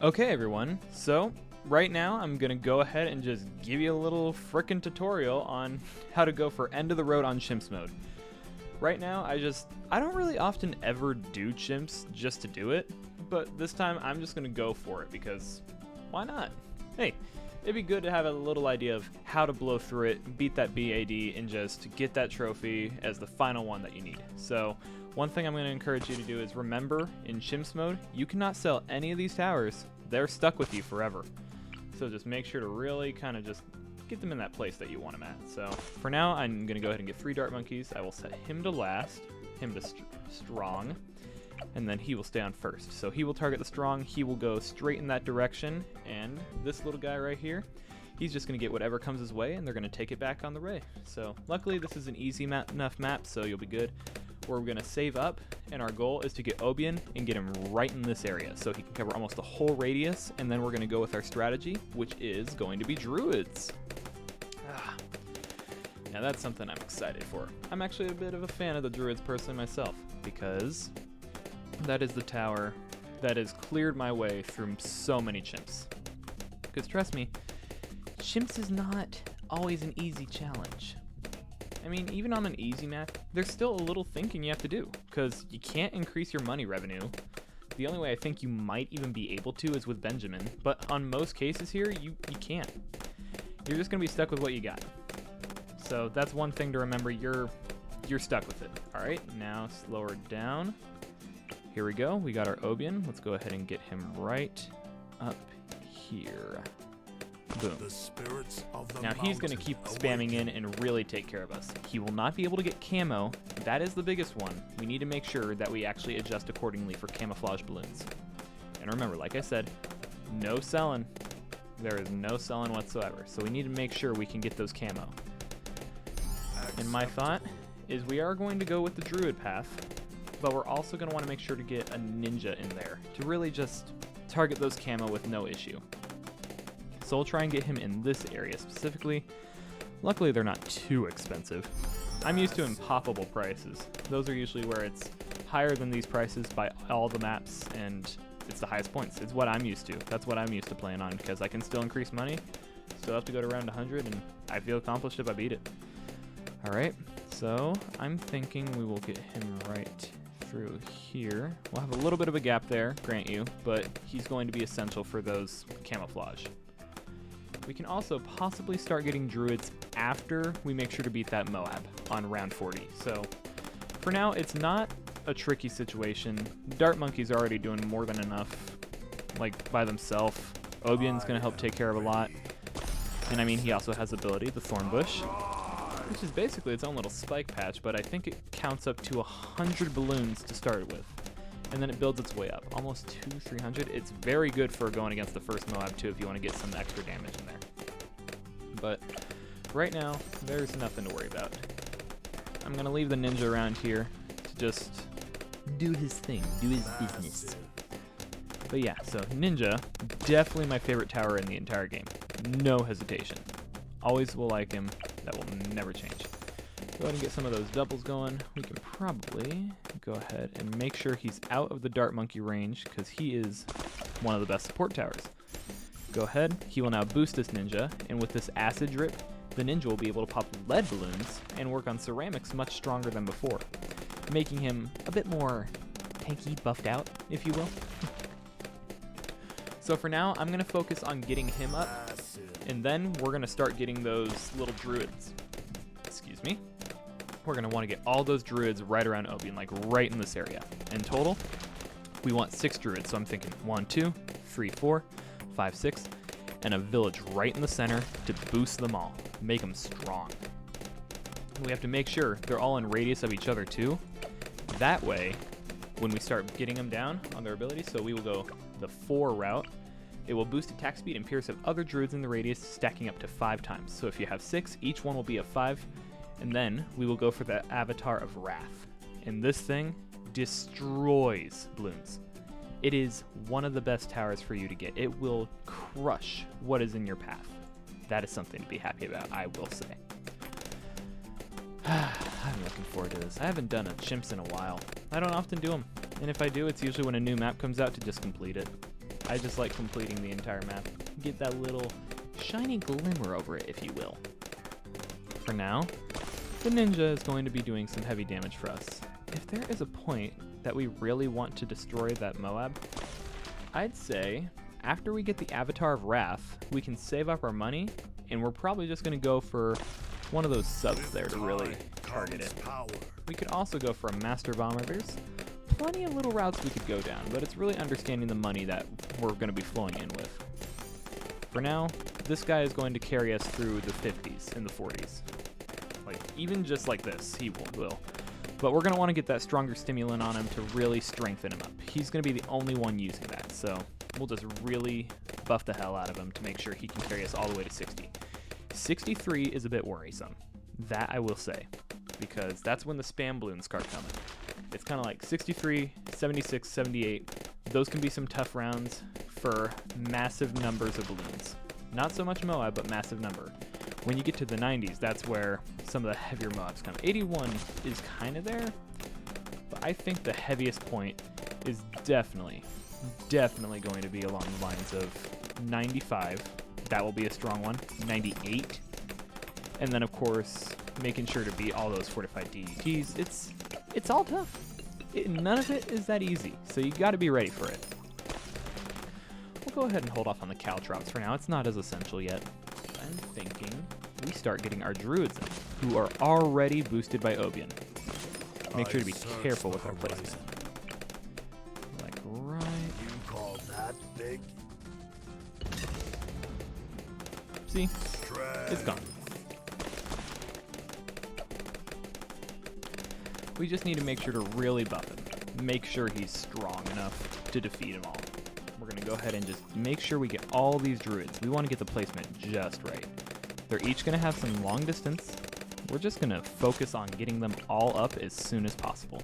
Okay, everyone, so right now I'm gonna go ahead and just give you a little frickin' tutorial on how to go for end of the road on Chimps mode. Right now, I don't really often ever do Chimps just to do it, but this time I'm just gonna go for it because why not? Hey, it'd be good to have a little idea of how to blow through it, beat that BAD, and just get that trophy as the final one that you need. So, one thing I'm going to encourage you to do is remember, in Chimps mode, you cannot sell any of these towers. They're stuck with you forever. So just make sure to really kind of just get them in that place that you want them at. So for now, I'm going to go ahead and get 3 dart monkeys. I will set him to last, him to strong, and then he will stay on first. So he will target the strong, he will go straight in that direction, and this little guy right here, he's just going to get whatever comes his way, and they're going to take it back on the ray. So luckily, this is an easy enough map, so you'll be good. We're going to save up, and our goal is to get Obion and get him right in this area so he can cover almost the whole radius, and then we're going to go with our strategy, which is going to be druids. Now that's something I'm excited for. I'm actually a bit of a fan of the druids personally myself, because that is the tower that has cleared my way through so many chimps. Because trust me, chimps is not always an easy challenge. I mean, even on an easy map, there's still a little thinking you have to do, because you can't increase your money revenue. The only way I think you might even be able to is with Benjamin, but on most cases here, you can't. You're just going to be stuck with what you got. So that's one thing to remember, you're stuck with it. Alright, now slow her down. Here we go, we got our Obion. Let's go ahead and get him right up here. Boom. Now he's going to keep spamming in and really take care of us. He will not be able to get camo. That is the biggest one. We need to make sure that we actually adjust accordingly for camouflage balloons. And remember, like I said, no selling. There is no selling whatsoever. So we need to make sure we can get those camo. And my thought is we are going to go with the druid path, but we're also going to want to make sure to get a ninja in there to really just target those camo with no issue. So we'll try and get him in this area specifically. Luckily, they're not too expensive. I'm used to impoppable prices. Those are usually where it's higher than these prices by all the maps, and it's the highest points. It's what I'm used to. That's what I'm used to playing on, because I can still increase money, still have to go to around 100, and I feel accomplished if I beat it. Alright, so I'm thinking we will get him right through here. We'll have a little bit of a gap there, grant you, but he's going to be essential for those camouflage. We can also possibly start getting druids after we make sure to beat that Moab on round 40. So for now, it's not a tricky situation. Dart Monkey's already doing more than enough, like by themselves. Obion's going to help take care of a lot. And I mean, he also has ability, the Thorn Bush, which is basically its own little spike patch, but I think it counts up to 100 balloons to start it with. And then it builds its way up, almost 200-300. It's very good for going against the first Moab too if you want to get some extra damage in there. But right now, there's nothing to worry about. I'm going to leave the ninja around here to just do his thing, do his business. But yeah, so ninja, definitely my favorite tower in the entire game. No hesitation. Always will like him. That will never change. Go ahead and get some of those doubles going. We can probably go ahead and make sure he's out of the Dart Monkey range, because he is one of the best support towers. Go ahead, he will now boost this ninja, and with this acid drip, the ninja will be able to pop lead balloons and work on ceramics much stronger than before, making him a bit more tanky, buffed out, if you will. So for now, I'm going to focus on getting him up, and then we're going to start getting those little druids. Excuse me. We're going to want to get all those druids right around Obion, like right in this area. In total, we want 6 druids, so I'm thinking 1, 2, 3, 4, 5, 6, and a village right in the center to boost them all, make them strong. We have to make sure they're all in radius of each other too. That way, when we start getting them down on their abilities, so we will go the 4 route, it will boost attack speed and pierce of other druids in the radius, stacking up to 5 times. So if you have 6, each one will be a 5, and then we will go for the Avatar of Wrath. And this thing destroys Bloons. It is one of the best towers for you to get. It will crush what is in your path. That is something to be happy about, I will say. I'm looking forward to this. I haven't done a Chimps in a while. I don't often do them. And if I do, it's usually when a new map comes out to just complete it. I just like completing the entire map. Get that little shiny glimmer over it, if you will. For now, the ninja is going to be doing some heavy damage for us. If there is a point that we really want to destroy that Moab, I'd say after we get the Avatar of Wrath, we can save up our money, and we're probably just going to go for one of those subs there to really target it. We could also go for a Master Bomber. There's plenty of little routes we could go down, but it's really understanding the money that we're going to be flowing in with. For now, this guy is going to carry us through the 50s and the 40s. Like, even just like this, he will. But we're going to want to get that stronger stimulant on him to really strengthen him up. He's going to be the only one using that, so we'll just really buff the hell out of him to make sure he can carry us all the way to 60. 63 is a bit worrisome. That I will say, because that's when the spam balloons start coming. It's kind of like 63, 76, 78. Those can be some tough rounds for massive numbers of balloons. Not so much Moab, but massive number. When you get to the 90s, that's where some of the heavier Moabs come. 81 is kind of there, but I think the heaviest point is definitely going to be along the lines of 95. That will be a strong one. 98. And then, of course, making sure to beat all those fortified DETs. It's all tough. None of it is that easy, so you got to be ready for it. We'll go ahead and hold off on the Caltrops for now. It's not as essential yet. I'm thinking we start getting our Druids in, who are already boosted by Obion. Make sure to be careful with our placement. Like right. You call that big? See? It's gone. We just need to make sure to really buff him. Make sure he's strong enough to defeat them all. We're going to go ahead and just make sure we get all these Druids. We want to get the placement just right. They're each going to have some long distance. We're just going to focus on getting them all up as soon as possible.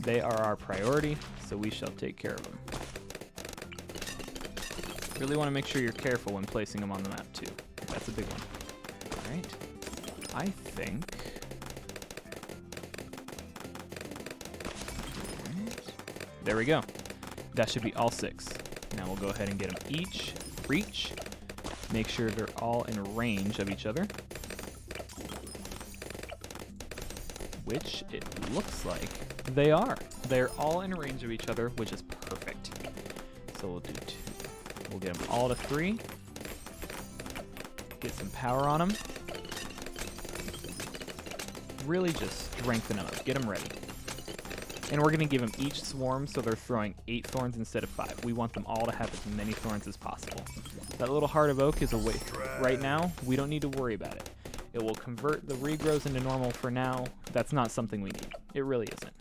They are our priority, so we shall take care of them. Really want to make sure you're careful when placing them on the map too. That's a big one. All right. I think... There we go. That should be all 6. Now we'll go ahead and get them each, reach, make sure they're all in range of each other. Which it looks like they are. They're all in range of each other, which is perfect. So we'll do 2. We'll get them all to 3. Get some power on them. Really just strengthen them up. Get them ready. And we're going to give them each swarm, so they're throwing 8 thorns instead of 5. We want them all to have as many thorns as possible. That little Heart of Oak is away. Right now, we don't need to worry about it. It will convert the regrows into normal for now. That's not something we need. It really isn't.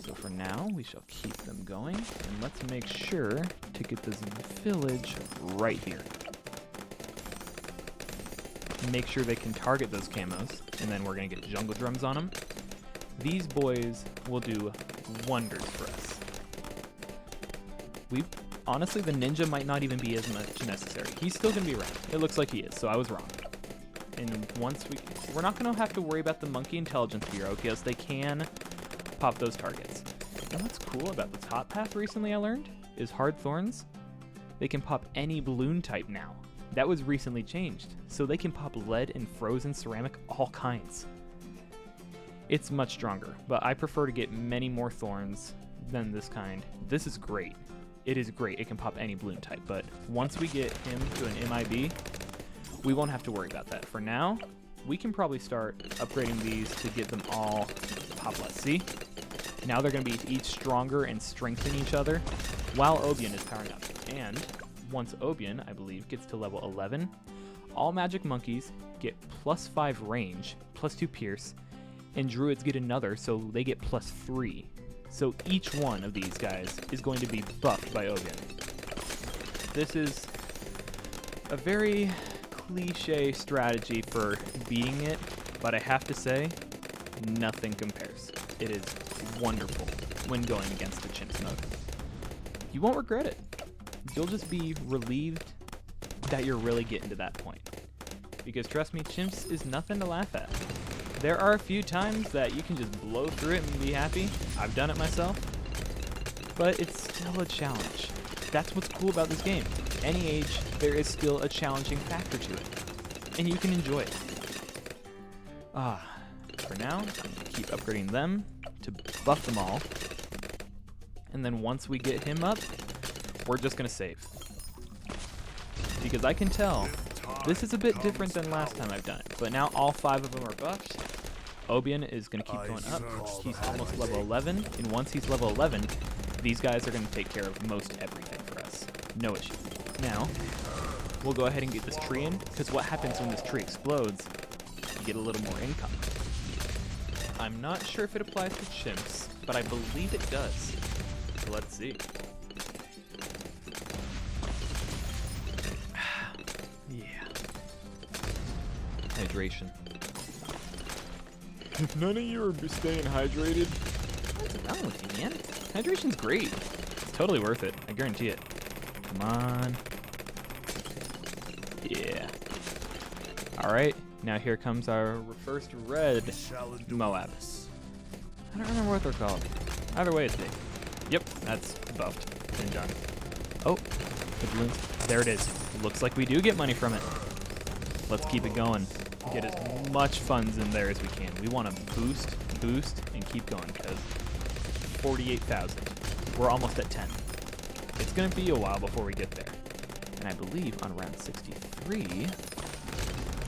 So for now, we shall keep them going. And let's make sure to get this village right here. Make sure they can target those camos. And then we're going to get jungle drums on them. These boys will do wonders for us. Honestly, the ninja might not even be as much necessary. He's still going to be around. It looks like he is, so I was wrong. And once we're not going to have to worry about the Monkey Intelligence Bureau, because they can pop those targets. And what's cool about the top path recently I learned is Hard Thorns. They can pop any balloon type now. That was recently changed. So they can pop lead and frozen ceramic, all kinds. It's much stronger, but I prefer to get many more thorns than this kind. This is great. It is great. It can pop any balloon type, but once we get him to an MIB, we won't have to worry about that. For now, we can probably start upgrading these to get them all pop less. See? Now they're going to be each stronger and strengthen each other while Obion is powering up. And once Obion, I believe, gets to level 11, all magic monkeys get +5 range, +2 pierce, and druids get another, so they get +3. So each one of these guys is going to be buffed by Obion. This is a very cliche strategy for beating it, but I have to say, nothing compares. It is wonderful when going against the Chimps mode. You won't regret it. You'll just be relieved that you're really getting to that point. Because trust me, Chimps is nothing to laugh at. There are a few times that you can just blow through it and be happy. I've done it myself. But it's still a challenge. That's what's cool about this game. Any age, there is still a challenging factor to it, and you can enjoy it. For now, I'm gonna keep upgrading them to buff them all, and then once we get him up, we're just gonna save. Because I can tell this is a bit different than last time I've done it, but now all 5 of them are buffed. Obian is going to keep going up. He's almost level 11, and once he's level 11, these guys are going to take care of most everything for us. No issue. Now, we'll go ahead and get this tree in, because what happens when this tree explodes, you get a little more income. I'm not sure if it applies to chimps, but I believe it does. So let's see. Hydration. If none of you are staying hydrated, what's wrong with you, man? Hydration's great. It's totally worth it. I guarantee it. Come on. Yeah. Alright, now here comes our first red Moab. I don't remember what they're called. Either way, it's big. Yep, that's buffed and done. Oh, the balloons. There it is. Looks like we do get money from it. Let's keep it going. Get as much funds in there as we can. We want to boost, and keep going because 48,000. We're almost at 10. It's going to be a while before we get there. And I believe on round 63...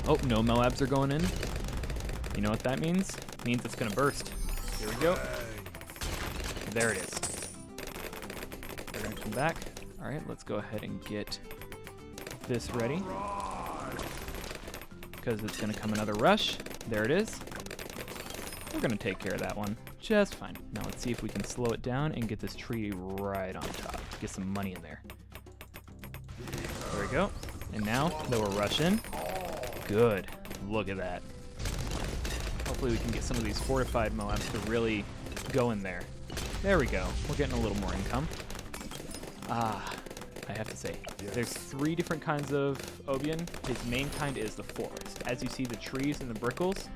Oh, no Moabs are going in. You know what that means? It means it's going to burst. Here we go. There it is. They're going to come back. All right, let's go ahead and get this ready. Because it's going to come another rush. There it is. We're going to take care of that one just fine. Now let's see if we can slow it down and get this tree right on top. Get some money in there. There we go. And now that we're rushing, good. Look at that. Hopefully we can get some of these fortified Moabs to really go in there. There we go. We're getting a little more income. I have to say, there's 3 different kinds of Obian. His main kind is the forest. As you see the trees and the brickles,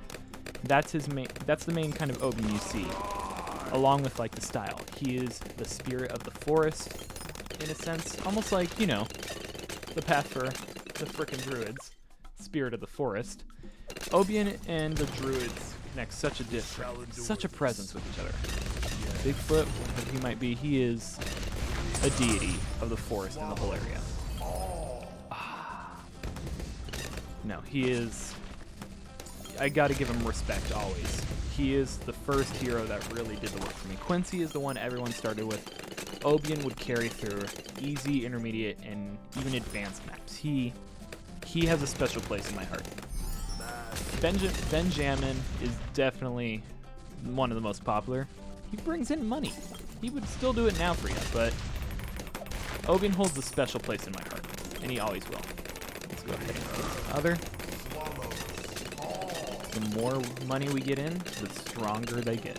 that's the main kind of Obian you see, along with like the style. He is the spirit of the forest, in a sense, almost like, you know, the path for the frickin' druids, spirit of the forest. Obian and the druids connect such a presence with each other. Bigfoot, whatever he might be, he is a deity of the forest in the whole area. No, he is... I gotta give him respect always. He is the first hero that really did the work for me. Quincy is the one everyone started with. Obian would carry through easy, intermediate, and even advanced maps. He has a special place in my heart. Benjamin is definitely one of the most popular. He brings in money. He would still do it now for you, but Obian holds a special place in my heart, and he always will. Let's go ahead and get the other. The more money we get in, the stronger they get.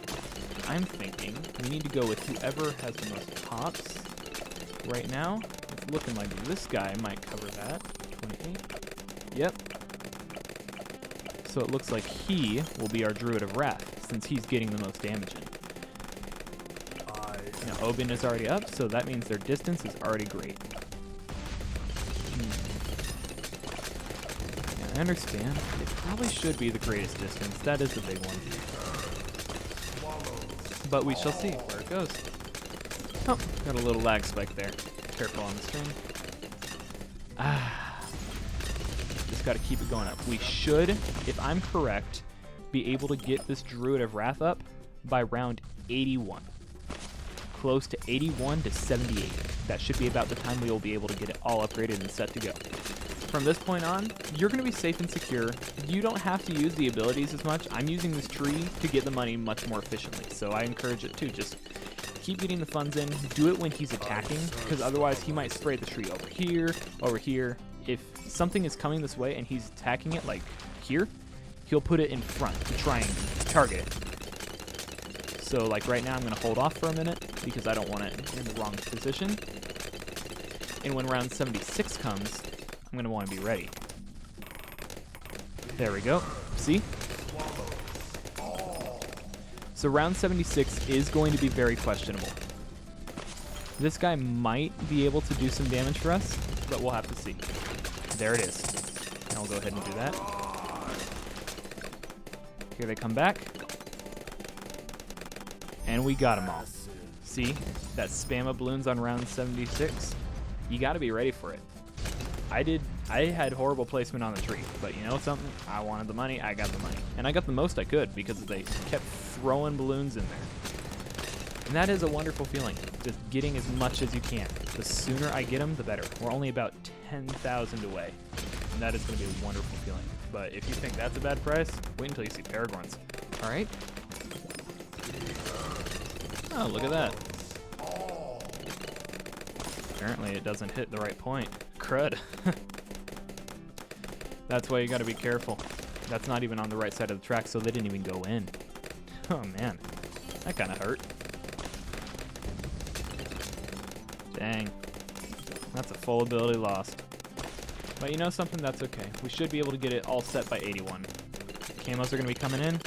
I'm thinking we need to go with whoever has the most pops. Right now, it's looking like this guy might cover that. 28. Yep. So it looks like he will be our Druid of Wrath, since he's getting the most damage in. Now, Obian is already up, so that means their distance is already great. Yeah, I understand. It probably should be the greatest distance. That is the big one. But we shall see where it goes. Oh, got a little lag spike there. Careful on the stream. Just got to keep it going up. We should, if I'm correct, be able to get this Druid of Wrath up by round 81. Close to 81 to 78. That should be about the time we will be able to get it all upgraded and set to go. From this point on, you're going to be safe and secure. You don't have to use the abilities as much. I'm using this tree to get the money much more efficiently, so I encourage it too. Just keep getting the funds in. Do it when he's attacking, because otherwise he might spray the tree over here, over here. If something is coming this way and he's attacking it, like here, he'll put it in front to try and target it. So like right now I'm going to hold off for a minute because I don't want it in the wrong position. And when round 76 comes, I'm going to want to be ready. There we go. See? So round 76 is going to be very questionable. This guy might be able to do some damage for us, but we'll have to see. There it is. And I'll go ahead and do that. Here they come back. And we got them all. See? That spam of balloons on round 76. You got to be ready for it. I had horrible placement on the tree, but you know something? I wanted the money, I got the money. And I got the most I could because they kept throwing balloons in there. And that is a wonderful feeling, just getting as much as you can. The sooner I get them, the better. We're only about 10,000 away, and that is going to be a wonderful feeling. But if you think that's a bad price, wait until you see Paragorns. All right. Oh, look at that. Apparently it doesn't hit the right point. Crud. That's why you gotta be careful. That's not even on the right side of the track, so they didn't even go in. Oh man, that kinda hurt. Dang. That's a full ability lost. But you know something? That's okay. We should be able to get it all set by 81. Camos are gonna be coming in.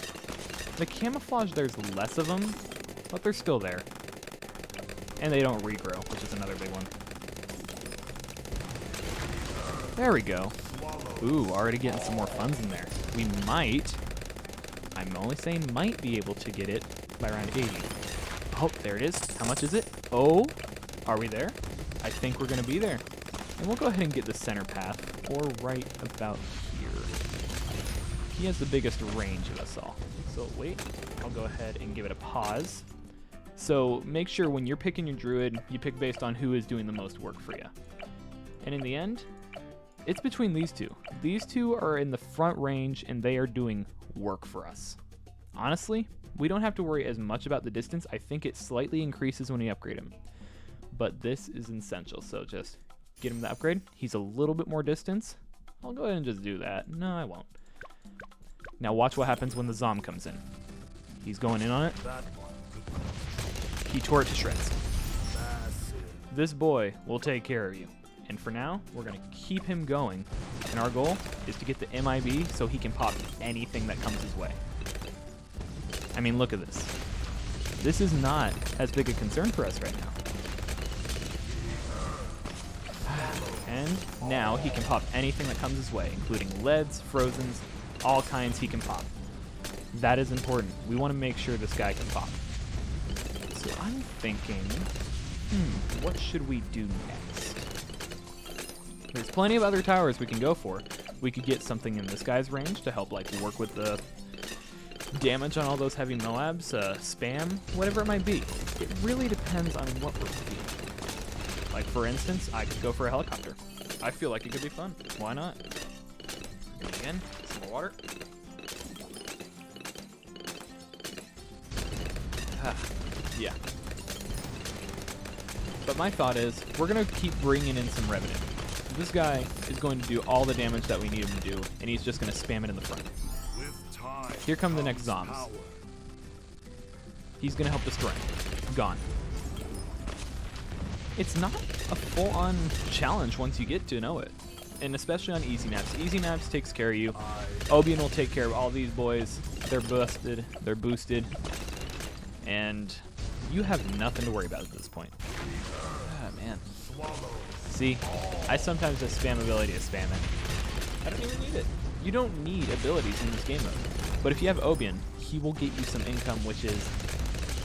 The camouflage, there's less of them, but they're still there. And they don't regrow, which is another big one. There we go. Ooh, already getting some more funds in there. We might, I'm only saying might be able to get it by round 80. Oh, there it is. How much is it? Oh, are we there? I think we're gonna be there. And we'll go ahead and get the center path, or right about here. He has the biggest range of us all. So wait, I'll go ahead and give it a pause. So make sure when you're picking your druid, you pick based on who is doing the most work for you. And in the end, it's between these two. These two are in the front range and they are doing work for us. Honestly, we don't have to worry as much about the distance. I think it slightly increases when we upgrade him. But this is essential, so just get him the upgrade. He's a little bit more distance. I'll go ahead and just do that. No, I won't. Now watch what happens when the Zom comes in. He's going in on it. He tore it to shreds. This boy will take care of you. And for now, we're going to keep him going. And our goal is to get the MIB so he can pop anything that comes his way. I mean, look at this. This is not as big a concern for us right now. And now he can pop anything that comes his way, including leads, frozens, all kinds he can pop. That is important. We want to make sure this guy can pop. So I'm thinking, what should we do next? There's plenty of other towers we can go for. We could get something in this guy's range to help like work with the damage on all those heavy Moabs, spam, whatever it might be. It really depends on what we're feeling. Like for instance, I could go for a helicopter. I feel like it could be fun. Why not? Again, some more water. Yeah. But my thought is, we're going to keep bringing in some revenue. This guy is going to do all the damage that we need him to do, and he's just going to spam it in the front. Here come the next Zoms. He's going to help destroy him. Gone. It's not a full-on challenge once you get to know it. And especially on easy maps. Easy maps takes care of you. Obion will take care of all these boys. They're busted. They're boosted. And you have nothing to worry about at this point. Ah, man. See, I sometimes just spam ability to spam it. I don't even need it. You don't need abilities in this game mode. But if you have Obion, he will get you some income, which is,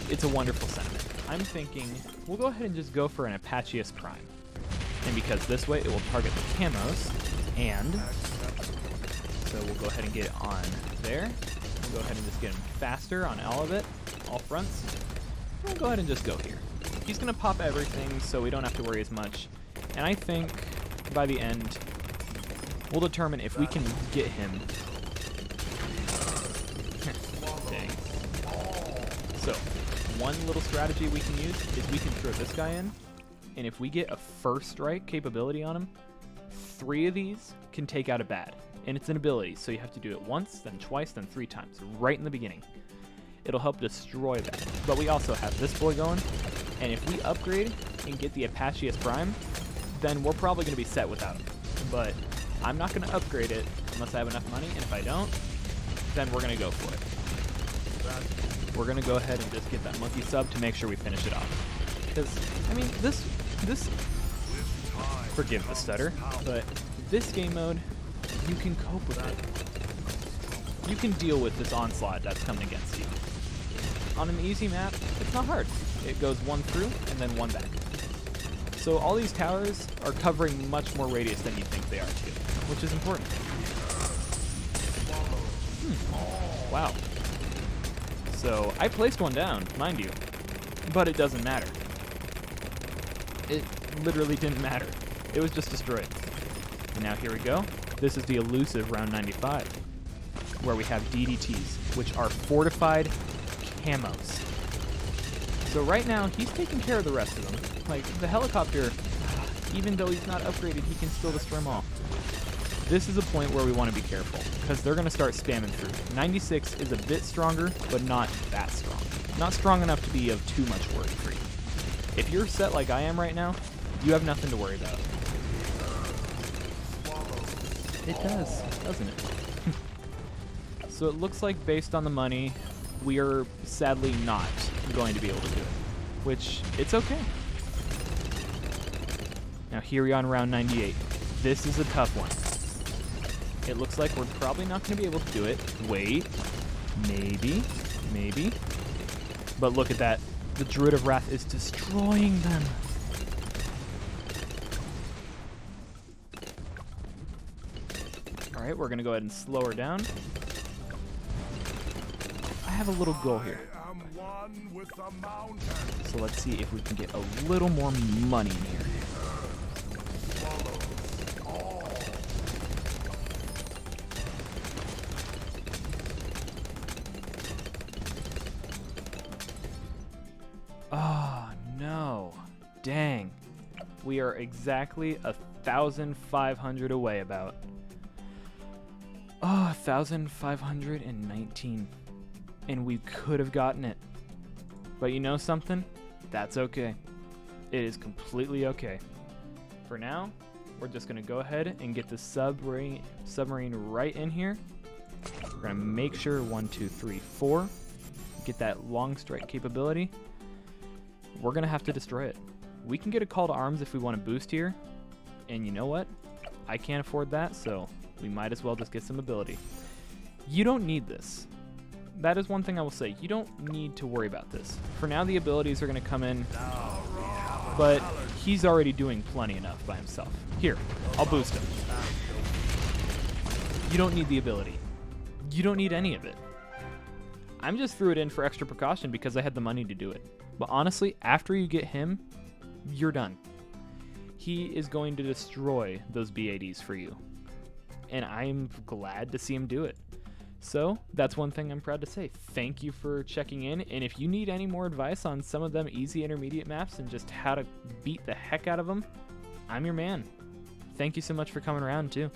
it's a wonderful sentiment. I'm thinking, we'll go ahead and just go for an Apacheus Prime. And because this way, it will target the camos, and so we'll go ahead and get it on there. We'll go ahead and just get him faster on all of it, all fronts. We'll go ahead and just go here. He's gonna pop everything, so we don't have to worry as much. And I think by the end, we'll determine if we can get him. Dang. So, one little strategy we can use is we can throw this guy in, and if we get a first strike capability on him, 3 of these can take out a bad. And it's an ability, so you have to do it once, then twice, then 3 times, right in the beginning. It'll help destroy that. But we also have this boy going, and if we upgrade and get the Apacheus Prime, then we're probably going to be set without him. But I'm not going to upgrade it unless I have enough money, and if I don't, then we're going to go for it. We're going to go ahead and just get that monkey sub to make sure we finish it off. Because, I mean, this, forgive the stutter, but this game mode, you can cope with it. You can deal with this onslaught that's coming against you. On an easy map, it's not hard. It goes one through and then one back. So all these towers are covering much more radius than you think they are too, which is important. Wow. So I placed one down, mind you, but it doesn't matter. It literally didn't matter. It was just destroyed. And now here we go. This is the elusive round 95, where we have DDTs, which are fortified camos. So right now, he's taking care of the rest of them. Like, the helicopter, even though he's not upgraded, he can still destroy them all. This is a point where we want to be careful, because they're going to start spamming through. 96 is a bit stronger, but not that strong. Not strong enough to be of too much worry for you. If you're set like I am right now, you have nothing to worry about. It does, doesn't it? So it looks like based on the money, we are sadly not going to be able to do it, which it's okay. Now here we are on round 98. This is a tough one. It looks like we're probably not going to be able to do it. Wait, maybe. But look at that. The Druid of Wrath is destroying them. All right, we're going to go ahead and slow her down. I have a little goal here. So let's see if we can get a little more money in here. Oh, no. Dang. We are exactly 1,500 away about. Oh, 1,519. And we could have gotten it. But you know something? That's okay. It is completely okay. For now, we're just going to go ahead and get the submarine right in here. We're going to make sure 1, 2, 3, 4. Get that long strike capability. We're going to have to destroy it. We can get a call to arms if we want to boost here. And you know what? I can't afford that, so we might as well just get some ability. You don't need this. That is one thing I will say. You don't need to worry about this. For now, the abilities are going to come in, but he's already doing plenty enough by himself. Here, I'll boost him. You don't need the ability. You don't need any of it. I'm just threw it in for extra precaution because I had the money to do it. But honestly, after you get him, you're done. He is going to destroy those B80s for you. And I'm glad to see him do it. So that's one thing I'm proud to say. Thank you for checking in. And if you need any more advice on some of them easy intermediate maps and just how to beat the heck out of them, I'm your man. Thank you so much for coming around too.